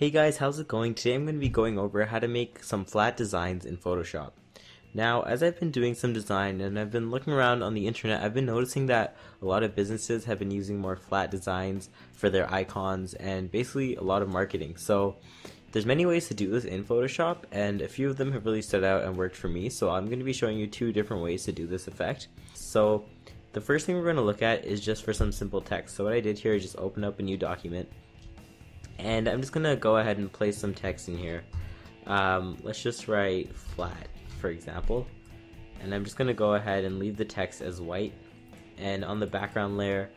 Hey guys, how's it going? Today I'm going to be going over how to make some flat designs in Photoshop. Now, as I've been doing some design and I've been looking around on the internet, I've been noticing that a lot of businesses have been using more flat designs for their icons and basically a lot of marketing. So there's many ways to do this in Photoshop, and a few of them have really stood out and worked for me. So I'm going to be showing you two different ways to do this effect. So the first thing we're going to look at is just for some simple text. So what I did here is just open up a new document. And I'm just gonna go ahead and place some text in here. Let's just write flat, for example. And I'm just gonna go ahead and leave the text as white. And on the background layer,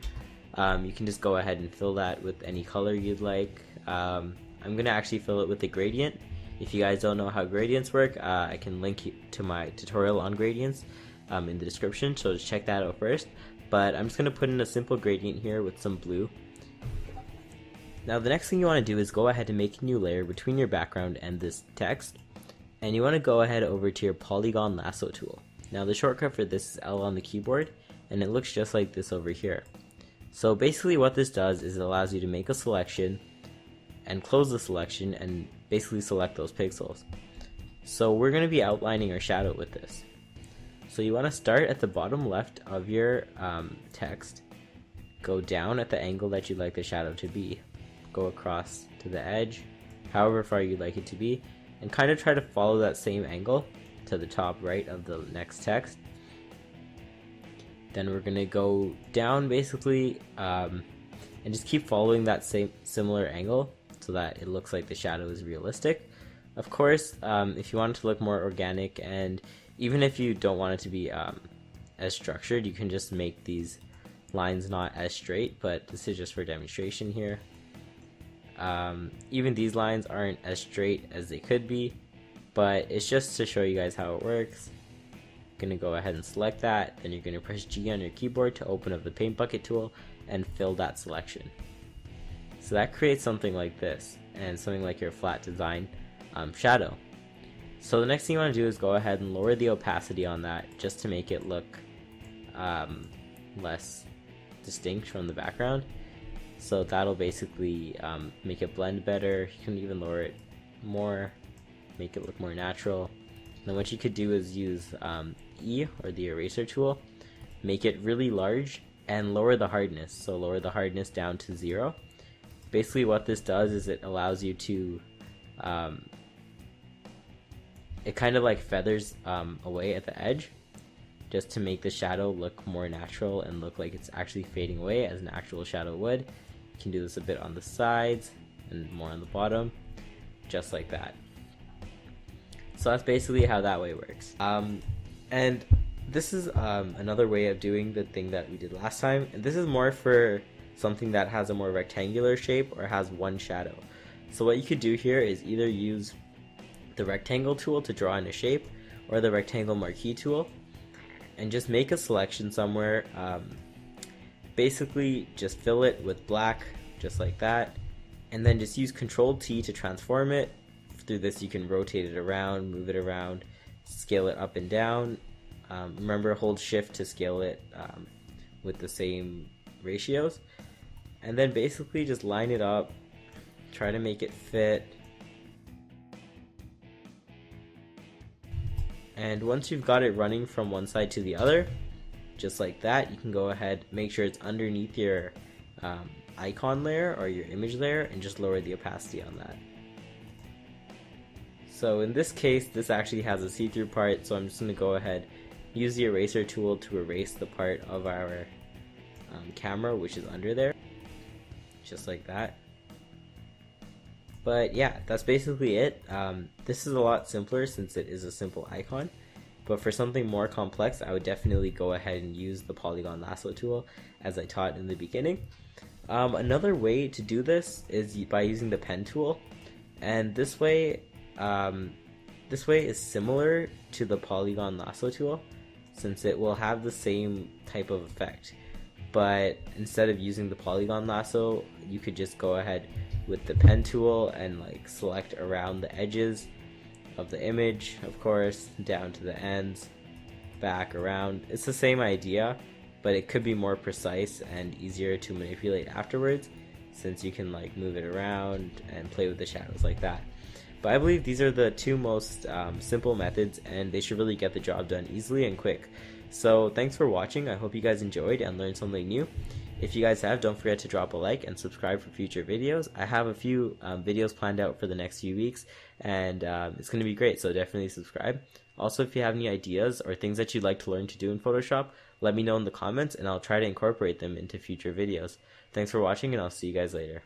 you can just go ahead and fill that with any color you'd like. I'm gonna actually fill it with a gradient. If you guys don't know how gradients work, I can link you to my tutorial on gradients in the description, so just check that out first. But I'm just gonna put in a simple gradient here with some blue. Now the next thing you want to do is go ahead and make a new layer between your background and this text, and you want to go ahead over to your polygon lasso tool. Now the shortcut for this is L on the keyboard, and it looks just like this over here. So basically what this does is it allows you to make a selection and close the selection and basically select those pixels. So we're going to be outlining our shadow with this. So you want to start at the bottom left of your text, go down at the angle that you'd like the shadow to be, go across to the edge, however far you'd like it to be, and kind of try to follow that same angle to the top right of the next text. Then we're going to go down basically and just keep following that same similar angle so that it looks like the shadow is realistic. Of course, if you want it to look more organic, and even if you don't want it to be as structured, you can just make these lines not as straight, but this is just for demonstration here. Even these lines aren't as straight as they could be, but it's just to show you guys how it works. Gonna go ahead and select that, then you're gonna press G on your keyboard to open up the paint bucket tool and fill that selection. So that creates something like this, and something like your flat design shadow. So the next thing you want to do is go ahead and lower the opacity on that just to make it look less distinct from the background. So that'll basically make it blend better. You can even lower it more, make it look more natural. And then what you could do is use E, or the eraser tool, make it really large and lower the hardness. So lower the hardness down to 0. Basically what this does is it allows you to, it kind of like feathers away at the edge, just to make the shadow look more natural and look like it's actually fading away as an actual shadow would. You can do this a bit on the sides and more on the bottom, just like that. So that's basically how that way works. And this is another way of doing the thing that we did last time, and this is more for something that has a more rectangular shape or has one shadow. So what you could do here is either use the rectangle tool to draw in a shape, or the rectangle marquee tool, and just make a selection somewhere. Basically just fill it with black, just like that, and then just use Control T to transform it. Through this you can rotate it around, move it around, scale it up and down. Remember, hold Shift to scale it with the same ratios, and then basically just line it up, try to make it fit. And once you've got it running from one side to the other, just like that, you can go ahead, make sure it's underneath your icon layer or your image layer, and just lower the opacity on that. So in this case, this actually has a see-through part, so I'm just going to go ahead, use the eraser tool to erase the part of our camera which is under there, just like that. But yeah, that's basically it. This is a lot simpler since it is a simple icon, but for something more complex, I would definitely go ahead and use the polygon lasso tool as I taught in the beginning. Another way to do this is by using the pen tool, and this way is similar to the polygon lasso tool since it will have the same type of effect. But instead of using the polygon lasso, you could just go ahead with the pen tool and like select around the edges of the image, of course, down to the ends, back, around. It's the same idea, but it could be more precise and easier to manipulate afterwards. since you can like move it around and play with the shadows like that. But I believe these are the two most simple methods, and they should really get the job done easily and quick. So thanks for watching. I hope you guys enjoyed and learned something new. If you guys have, don't forget to drop a like and subscribe for future videos. I have a few videos planned out for the next few weeks, and it's going to be great, so definitely subscribe. Also, if you have any ideas or things that you'd like to learn to do in Photoshop, let me know in the comments and I'll try to incorporate them into future videos. Thanks for watching, and I'll see you guys later.